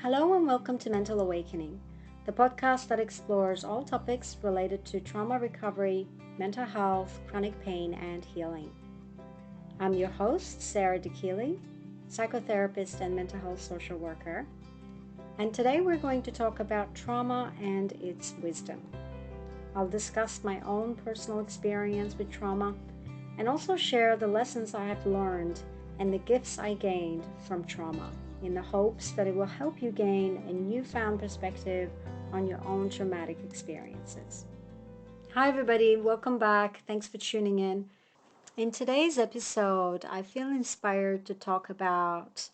Hello and welcome to Mental Awakening, the podcast that explores all topics related to trauma recovery, mental health, chronic pain, and healing. I'm your host, Sarah DeKeely, psychotherapist and mental health social worker, and today we're going to talk about trauma and its wisdom. I'll discuss my own personal experience with trauma and also share the lessons I have learned and the gifts I gained from trauma, in the hopes that it will help you gain a newfound perspective on your own traumatic experiences. Hi everybody, welcome back. Thanks for tuning in. In today's episode, I feel inspired to talk about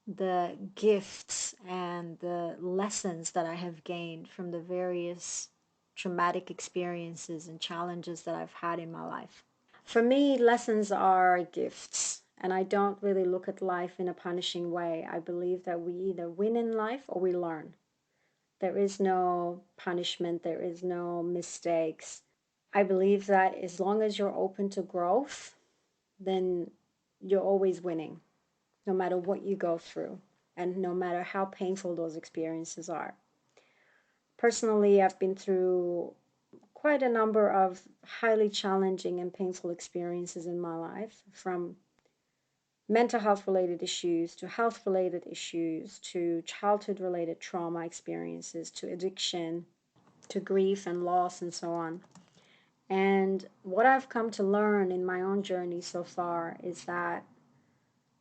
the gifts and the lessons that I have gained from the various traumatic experiences and challenges that I've had in my life. For me, lessons are gifts, and I don't really look at life in a punishing way. I believe that we either win in life or we learn. There is no punishment, there is no mistakes. I believe that as long as you're open to growth, then you're always winning, no matter what you go through and no matter how painful those experiences are. Personally, I've been through quite a number of highly challenging and painful experiences in my life, from mental health related issues to health related issues to childhood related trauma experiences to addiction to grief and loss and so on. And what I've come to learn in my own journey so far is that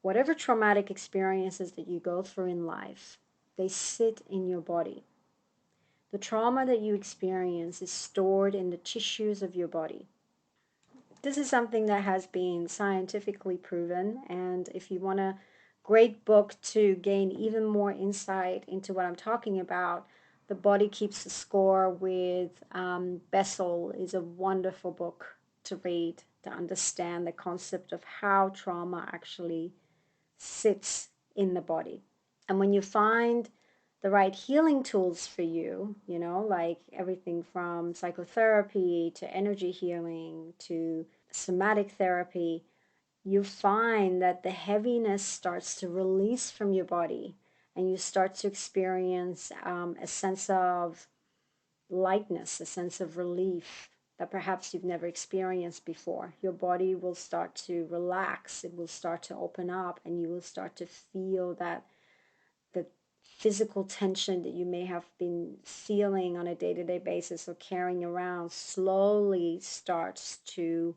whatever traumatic experiences that you go through in life, they sit in your body. The trauma that you experience is stored in the tissues of your body. This is something that has been scientifically proven, and if you want a great book to gain even more insight into what I'm talking about, The Body Keeps the Score with Bessel is a wonderful book to read to understand the concept of how trauma actually sits in the body. And when you find the right healing tools for you, like everything from psychotherapy to energy healing to somatic therapy, you find that the heaviness starts to release from your body and you start to experience a sense of lightness, a sense of relief that perhaps you've never experienced before. Your body will start to relax, it will start to open up, and you will start to feel that the physical tension that you may have been feeling on a day-to-day basis or carrying around slowly starts to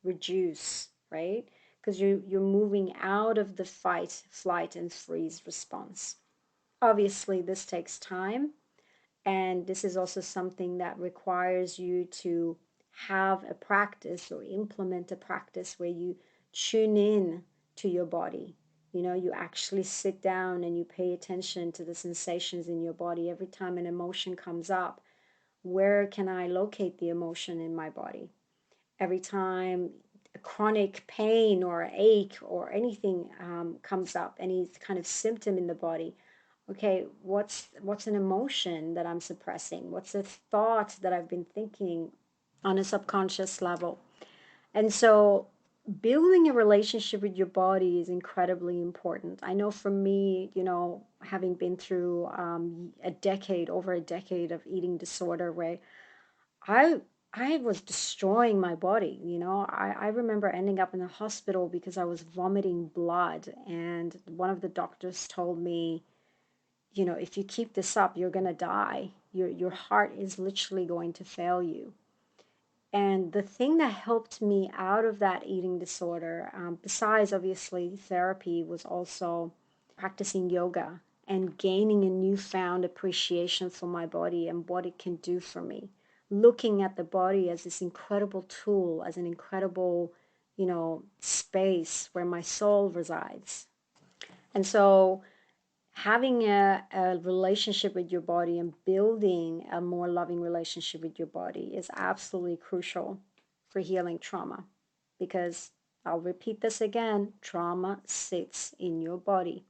reduce, right? Because you're moving out of the fight, flight, and freeze response. Obviously, this takes time, and this is also something that requires you to have a practice or implement a practice where you tune in to your body. You actually sit down and you pay attention to the sensations in your body. Every time an emotion comes up, where can I locate the emotion in my body? Every time a chronic pain or ache or anything comes up, any kind of symptom in the body, okay, what's an emotion that I'm suppressing? What's a thought that I've been thinking on a subconscious level? And so building a relationship with your body is incredibly important. I know for me, having been through over a decade of eating disorder, where I I was destroying my body. I remember ending up in the hospital because I was vomiting blood, and one of the doctors told me, if you keep this up, you're going to die. Your heart is literally going to fail you. And the thing that helped me out of that eating disorder, besides obviously therapy, was also practicing yoga and gaining a newfound appreciation for my body and what it can do for me. Looking at the body as this incredible tool, as an incredible, space where my soul resides. And so having a relationship with your body and building a more loving relationship with your body is absolutely crucial for healing trauma, because I'll repeat this again, trauma sits in your body.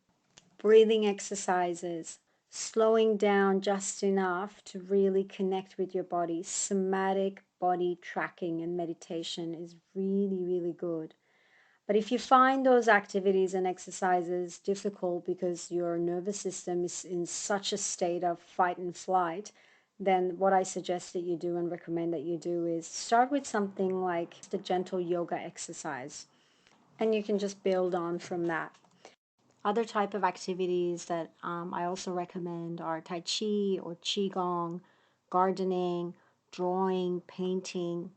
Breathing exercises, slowing down just enough to really connect with your body, somatic body tracking and meditation is really, really good. But if you find those activities and exercises difficult because your nervous system is in such a state of fight and flight, then what I suggest that you do and recommend that you do is start with something like the gentle yoga exercise, and you can just build on from that. Other type of activities that I also recommend are Tai Chi or Qigong, gardening, drawing, painting,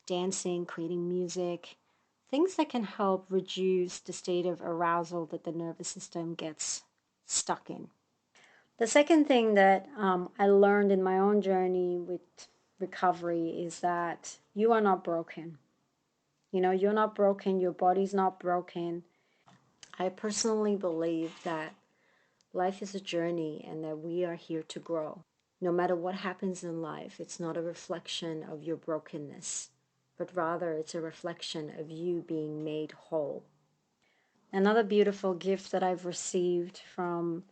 dancing, creating music, things that can help reduce the state of arousal that the nervous system gets stuck in. The second thing that I learned in my own journey with recovery is that you are not broken. You know, you're not broken, your body's not broken. I personally believe that life is a journey and that we are here to grow. No matter what happens in life, it's not a reflection of your brokenness, but rather it's a reflection of you being made whole. Another beautiful gift that I've received from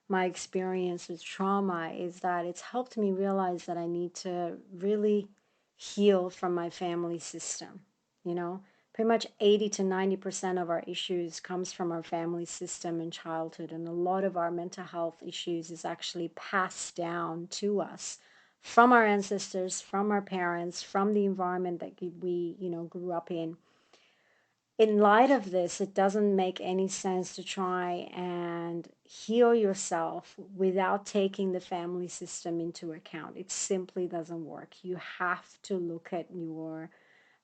my experience with trauma is that it's helped me realize that I need to really heal from my family system. You know, pretty much 80 to 90% of our issues comes from our family system in childhood, and a lot of our mental health issues is actually passed down to us from our ancestors, from our parents, from the environment that we, grew up in light of this, it doesn't make any sense to try and heal yourself without taking the family system into account. It simply doesn't work. You have to look at your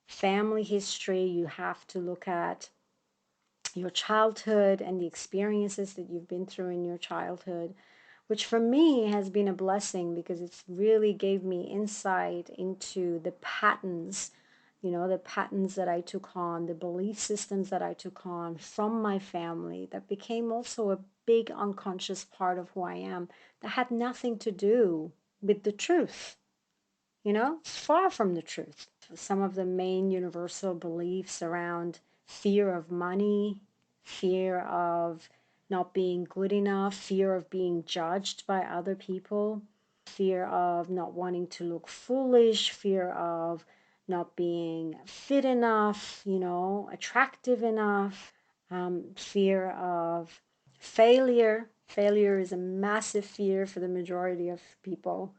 family history, you have to look at your childhood and the experiences that you've been through in your childhood, which for me has been a blessing because it's really gave me insight into the patterns, the patterns that I took on, the belief systems that I took on from my family that became also a big unconscious part of who I am that had nothing to do with the truth. It's far from the truth. Some of the main universal beliefs around fear of money, fear of not being good enough, fear of being judged by other people, fear of not wanting to look foolish, fear of not being fit enough, attractive enough, fear of failure. Failure is a massive fear for the majority of people.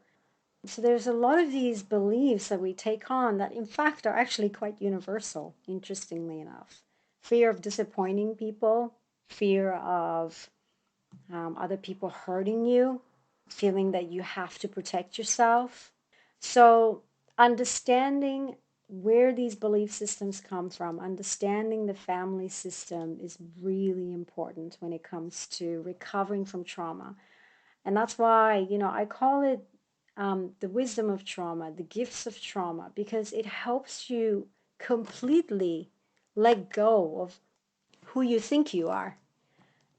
So there's a lot of these beliefs that we take on that in fact are actually quite universal, interestingly enough. Fear of disappointing people, fear of other people hurting you, feeling that you have to protect yourself. So understanding where these belief systems come from, understanding the family system is really important when it comes to recovering from trauma. And that's why, I call it the wisdom of trauma, the gifts of trauma, because it helps you completely let go of who you think you are.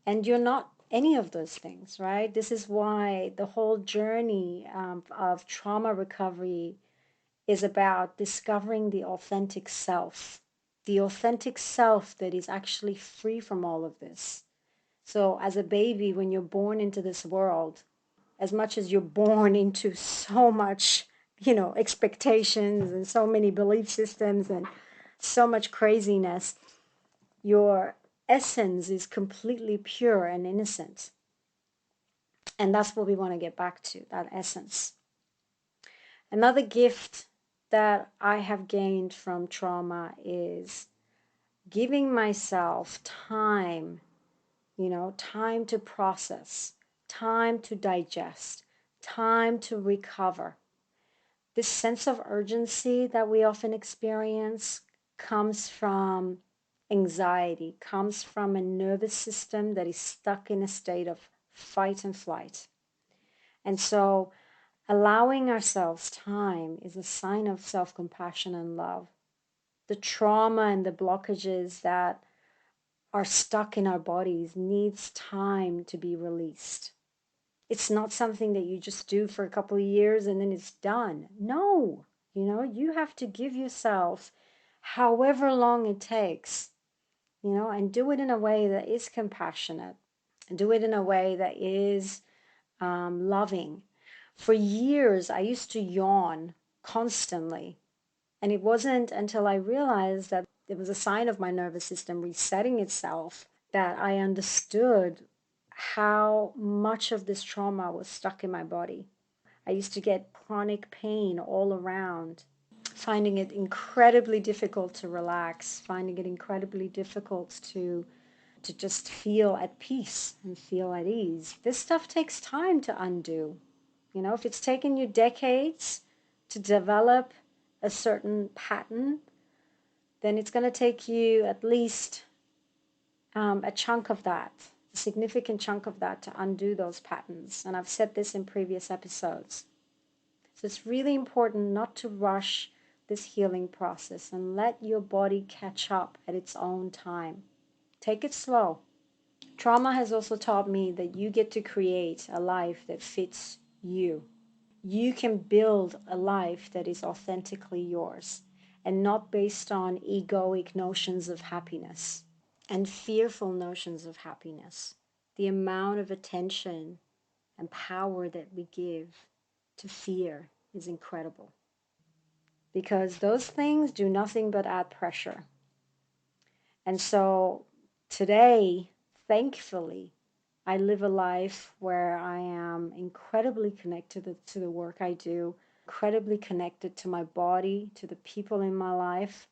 And you're not any of those things, right? This is why the whole journey of trauma recovery is about discovering the authentic self that is actually free from all of this. So, as a baby, when you're born into this world, as much as you're born into so much, expectations and so many belief systems and so much craziness, your essence is completely pure and innocent. And that's what we want to get back to, that essence. Another gift that I have gained from trauma is giving myself time, time to process, time to digest, time to recover. This sense of urgency that we often experience comes from anxiety, comes from a nervous system that is stuck in a state of fight and flight. And so allowing ourselves time is a sign of self-compassion and love. The trauma and the blockages that are stuck in our bodies needs time to be released. It's not something that you just do for a couple of years and then it's done. No, you have to give yourself however long it takes, and do it in a way that is compassionate, and do it in a way that is loving. For years, I used to yawn constantly. And it wasn't until I realized that it was a sign of my nervous system resetting itself that I understood how much of this trauma was stuck in my body. I used to get chronic pain all around, finding it incredibly difficult to relax, finding it incredibly difficult to just feel at peace and feel at ease. This stuff takes time to undo. You know, if it's taken you decades to develop a certain pattern, then it's going to take you at least a chunk of that, a significant chunk of that to undo those patterns. And I've said this in previous episodes. So it's really important not to rush this healing process and let your body catch up at its own time. Take it slow. Trauma has also taught me that you get to create a life that fits you. You can build a life that is authentically yours and not based on egoic notions of happiness and fearful notions of happiness. The amount of attention and power that we give to fear is incredible, because those things do nothing but add pressure. And so today, thankfully, I live a life where I am incredibly connected to the work I do, incredibly connected to my body, to the people in my life.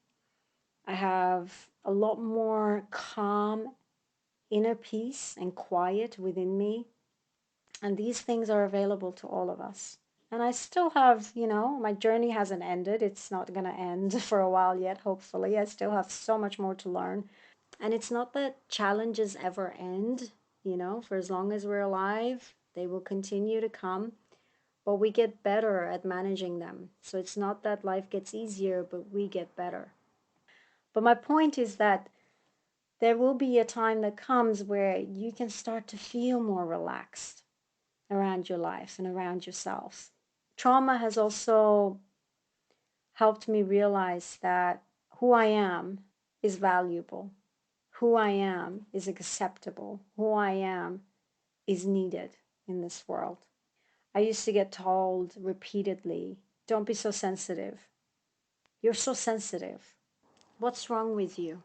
I have a lot more calm inner peace and quiet within me. And these things are available to all of us. And I still have, my journey hasn't ended. It's not going to end for a while yet, hopefully. I still have so much more to learn. And it's not that challenges ever end, for as long as we're alive, they will continue to come. But we get better at managing them. So it's not that life gets easier, but we get better. But my point is that there will be a time that comes where you can start to feel more relaxed around your life and around yourself. Trauma has also helped me realize that who I am is valuable. Who I am is acceptable. Who I am is needed in this world. I used to get told repeatedly, don't be so sensitive. You're so sensitive. What's wrong with you?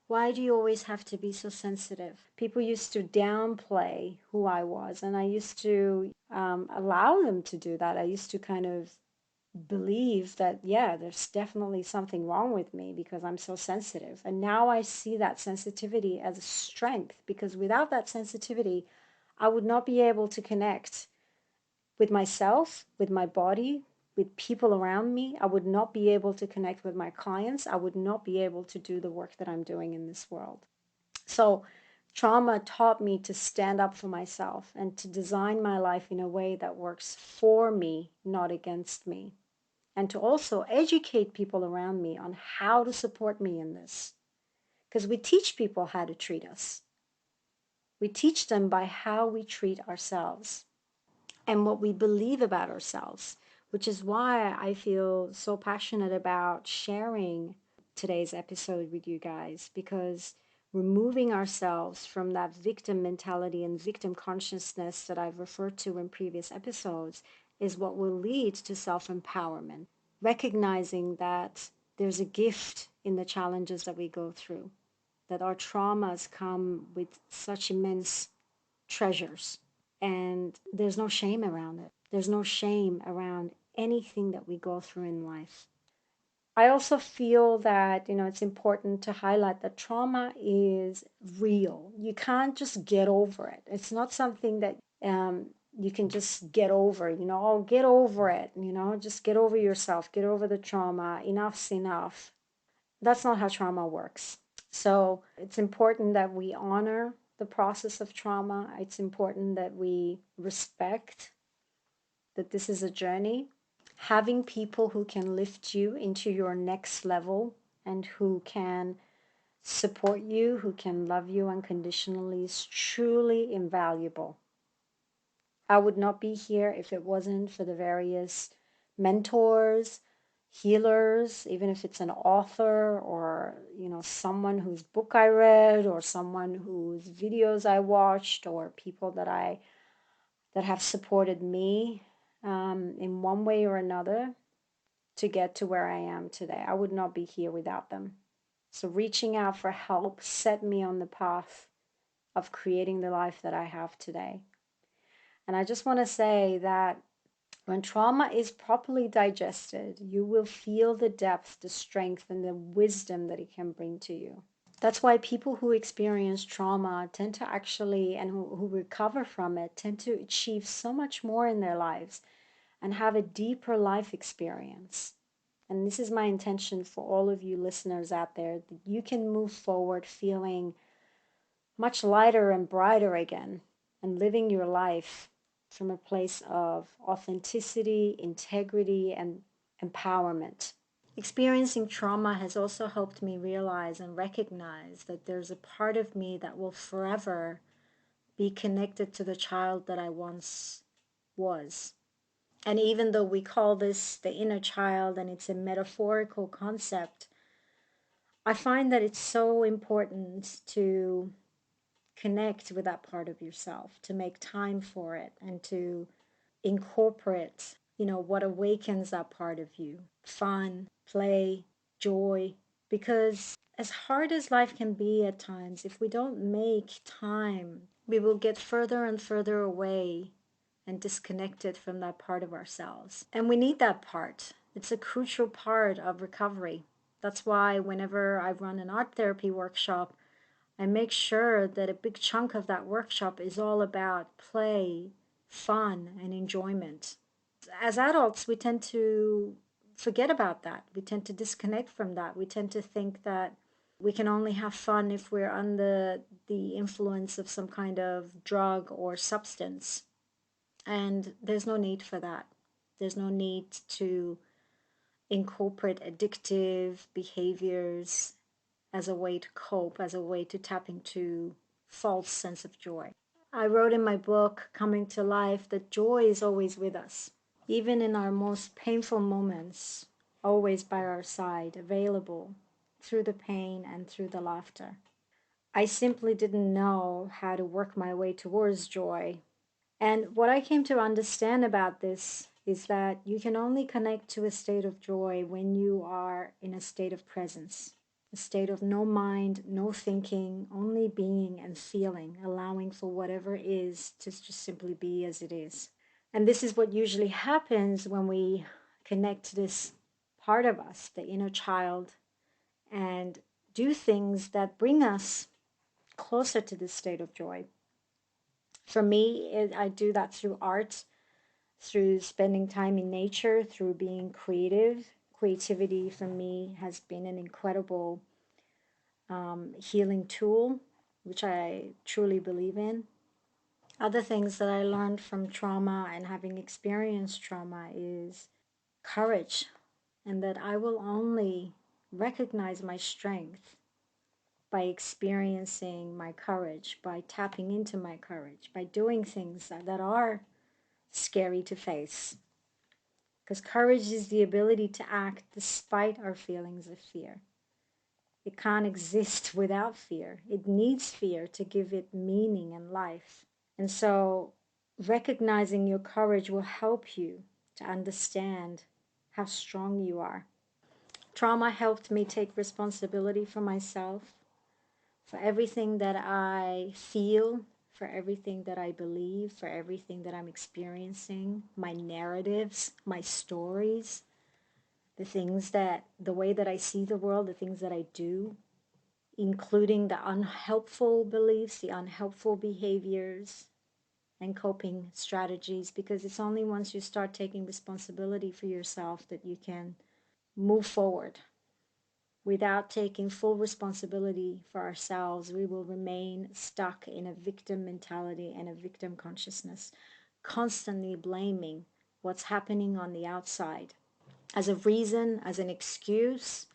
Why do you always have to be so sensitive? People used to downplay who I was, and I used to allow them to do that. I used to kind of believe that, yeah, there's definitely something wrong with me because I'm so sensitive. And now I see that sensitivity as a strength, because without that sensitivity, I would not be able to connect with myself, with my body, with people around me. I would not be able to connect with my clients. I would not be able to do the work that I'm doing in this world. So trauma taught me to stand up for myself and to design my life in a way that works for me, not against me. And to also educate people around me on how to support me in this. Because we teach people how to treat us. We teach them by how we treat ourselves and what we believe about ourselves, which is why I feel so passionate about sharing today's episode with you guys, because removing ourselves from that victim mentality and victim consciousness that I've referred to in previous episodes is what will lead to self-empowerment. Recognizing that there's a gift in the challenges that we go through, that our traumas come with such immense treasures. And there's no shame around it. There's no shame around anything that we go through in life. I also feel that, it's important to highlight that trauma is real. You can't just get over it. It's not something that you can just get over, oh, get over it, just get over yourself, get over the trauma, enough's enough. That's not how trauma works. So it's important that we honor the process of trauma. It's important that we respect that this is a journey. Having people who can lift you into your next level and who can support you, who can love you unconditionally, is truly invaluable. I would not be here if it wasn't for the various mentors, healers, even if it's an author or, someone whose book I read or someone whose videos I watched, or people that have supported me in one way or another to get to where I am today. I would not be here without them. So reaching out for help set me on the path of creating the life that I have today. And I just want to say that when trauma is properly digested, you will feel the depth, the strength, and the wisdom that it can bring to you. That's why people who experience trauma tend to actually, and who recover from it, tend to achieve so much more in their lives and have a deeper life experience. And this is my intention for all of you listeners out there, that you can move forward feeling much lighter and brighter again and living your life from a place of authenticity, integrity, and empowerment. Experiencing trauma has also helped me realize and recognize that there's a part of me that will forever be connected to the child that I once was. And even though we call this the inner child and it's a metaphorical concept, I find that it's so important to connect with that part of yourself, to make time for it, and to incorporate, what awakens that part of you: fun, play, joy. Because as hard as life can be at times, if we don't make time, we will get further and further away and disconnected from that part of ourselves. And we need that part. It's a crucial part of recovery. That's why whenever I run an art therapy workshop, I make sure that a big chunk of that workshop is all about play, fun, and enjoyment. As adults, we tend to forget about that. We tend to disconnect from that. We tend to think that we can only have fun if we're under the influence of some kind of drug or substance. And there's no need for that. There's no need to incorporate addictive behaviors as a way to cope, as a way to tap into false sense of joy. I wrote in my book, Coming to Life, that joy is always with us, even in our most painful moments, always by our side, available through the pain and through the laughter. I simply didn't know how to work my way towards joy. And what I came to understand about this is that you can only connect to a state of joy when you are in a state of presence, a state of no mind, no thinking, only being and feeling, allowing for whatever is to just simply be as it is. And this is what usually happens when we connect to this part of us, the inner child, and do things that bring us closer to this state of joy. For me, I do that through art, through spending time in nature, through being creative. Creativity for me has been an incredible healing tool, which I truly believe in. Other things that I learned from trauma and having experienced trauma is courage, and that I will only recognize my strength by experiencing my courage, by tapping into my courage, by doing things that are scary to face. Because courage is the ability to act despite our feelings of fear. It can't exist without fear. It needs fear to give it meaning and life. And so recognizing your courage will help you to understand how strong you are. Trauma helped me take responsibility for myself, for everything that I feel, for everything that I believe, for everything that I'm experiencing, my narratives, my stories, the way that I see the world, the things that I do, including the unhelpful beliefs, the unhelpful behaviors, and coping strategies, because it's only once you start taking responsibility for yourself that you can move forward. Without taking full responsibility for ourselves, we will remain stuck in a victim mentality and a victim consciousness, constantly blaming what's happening on the outside as a reason, as an excuse,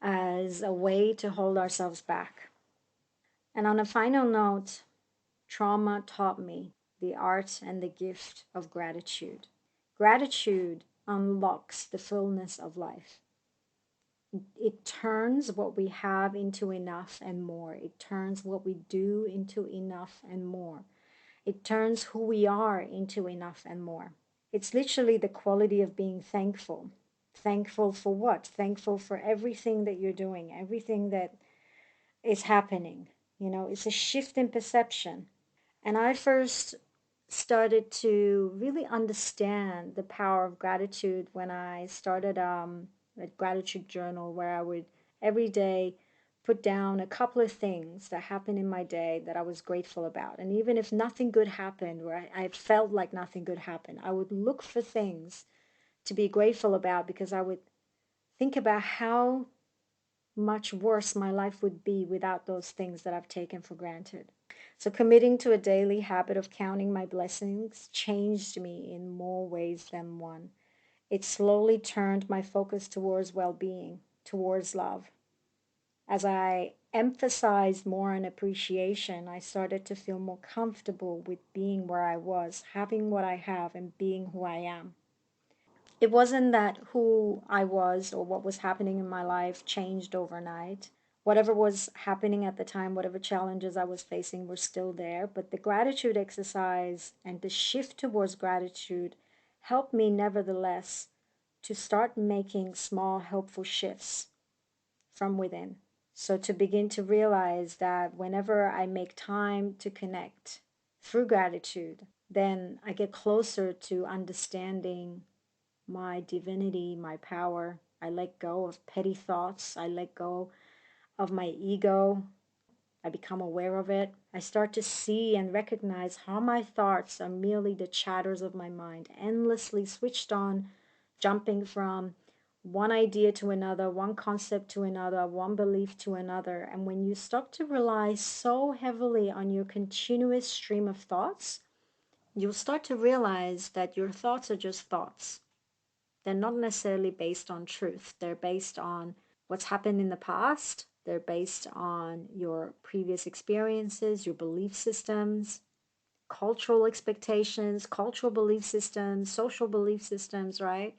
as a way to hold ourselves back. And on a final note, trauma taught me the art and the gift of gratitude. Gratitude unlocks the fullness of life. It turns what we have into enough and more. It turns what we do into enough and more. It turns who we are into enough and more. It's literally the quality of being thankful Thankful for what? Thankful for everything that you're doing, everything that is happening. It's a shift in perception. And I first started to really understand the power of gratitude when I started a gratitude journal where I would every day put down a couple of things that happened in my day that I was grateful about. And even if nothing good happened, or I felt like nothing good happened, I would look for things to be grateful about because I would think about how much worse my life would be without those things that I've taken for granted. So, committing to a daily habit of counting my blessings changed me in more ways than one. It slowly turned my focus towards well being, towards love. As I emphasized more on appreciation, I started to feel more comfortable with being where I was, having what I have, and being who I am. It wasn't that who I was or what was happening in my life changed overnight. Whatever was happening at the time, whatever challenges I was facing were still there. But the gratitude exercise and the shift towards gratitude helped me, nevertheless, to start making small, helpful shifts from within. So to begin to realize that whenever I make time to connect through gratitude, then I get closer to understanding my divinity, my power. I let go of petty thoughts. I let go of my ego. I become aware of it. I start to see and recognize how my thoughts are merely the chatters of my mind, endlessly switched on, jumping from one idea to another, one concept to another, one belief to another. And when you stop to rely so heavily on your continuous stream of thoughts, you'll start to realize that your thoughts are just thoughts. They're not necessarily based on truth. They're based on what's happened in the past. They're based on your previous experiences, your belief systems, cultural expectations, cultural belief systems, social belief systems, right?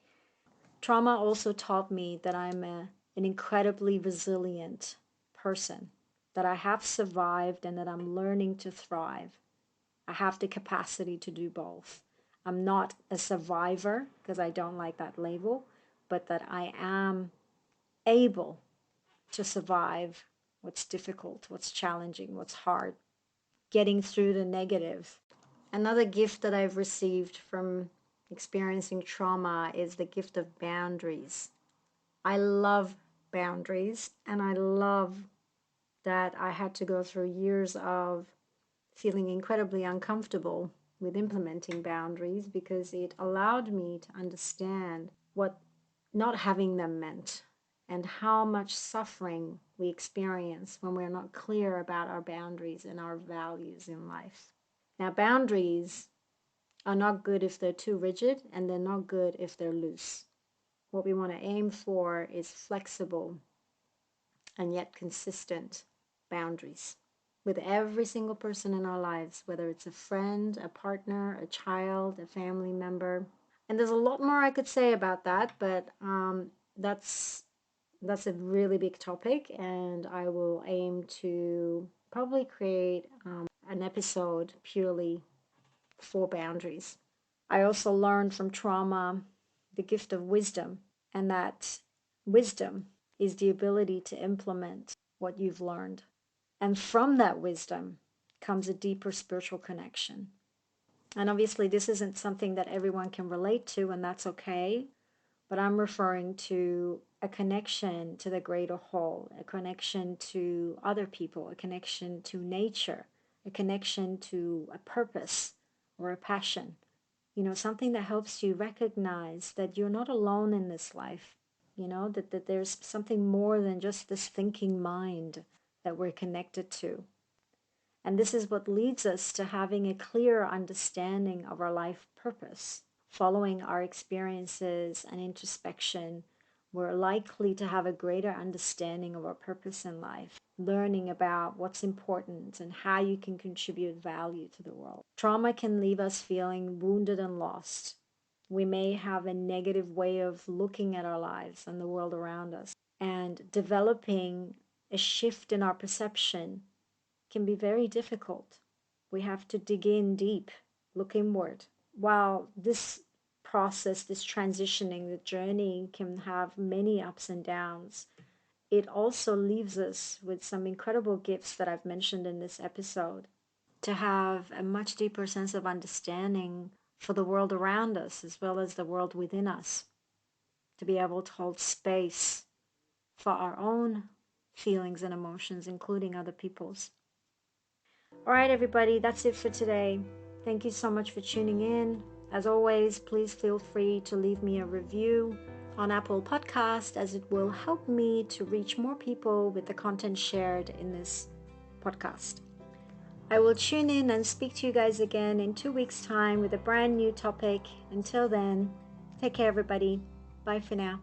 Trauma also taught me that an incredibly resilient person, that I have survived and that I'm learning to thrive. I have the capacity to do both. I'm not a survivor because I don't like that label, but that I am able to survive what's difficult, what's challenging, what's hard, getting through the negative. Another gift that I've received from experiencing trauma is the gift of boundaries. I love boundaries, and I love that I had to go through years of feeling incredibly uncomfortable with implementing boundaries because it allowed me to understand what not having them meant and how much suffering we experience when we're not clear about our boundaries and our values in life. Now, boundaries are not good if they're too rigid, and they're not good if they're loose. What we want to aim for is flexible and yet consistent boundaries with every single person in our lives, whether it's a friend, a partner, a child, a family member. And there's a lot more I could say about that, but that's that's a really big topic, and I will aim to probably create an episode purely for boundaries. I also learned from trauma the gift of wisdom, and that wisdom is the ability to implement what you've learned. And from that wisdom comes a deeper spiritual connection. And obviously, this isn't something that everyone can relate to, and that's okay. But I'm referring to a connection to the greater whole, a connection to other people, a connection to nature, a connection to a purpose or a passion. Something that helps you recognize that you're not alone in this life, that there's something more than just this thinking mind that we're connected to. And this is what leads us to having a clear understanding of our life purpose. Following our experiences and introspection, we're likely to have a greater understanding of our purpose in life, learning about what's important and how you can contribute value to the world. Trauma can leave us feeling wounded and lost. We may have a negative way of looking at our lives and the world around us, and developing a shift in our perception can be very difficult. We have to dig in deep, look inward. While this process, this transitioning, the journey can have many ups and downs. It also leaves us with some incredible gifts that I've mentioned in this episode, to have a much deeper sense of understanding for the world around us as well as the world within us, to be able to hold space for our own feelings and emotions, including other people's. All right, everybody, that's it for today. Thank you so much for tuning in. As always, please feel free to leave me a review on Apple Podcast, as it will help me to reach more people with the content shared in this podcast. I will tune in and speak to you guys again in 2 weeks' time with a brand new topic. Until then, take care, everybody. Bye for now.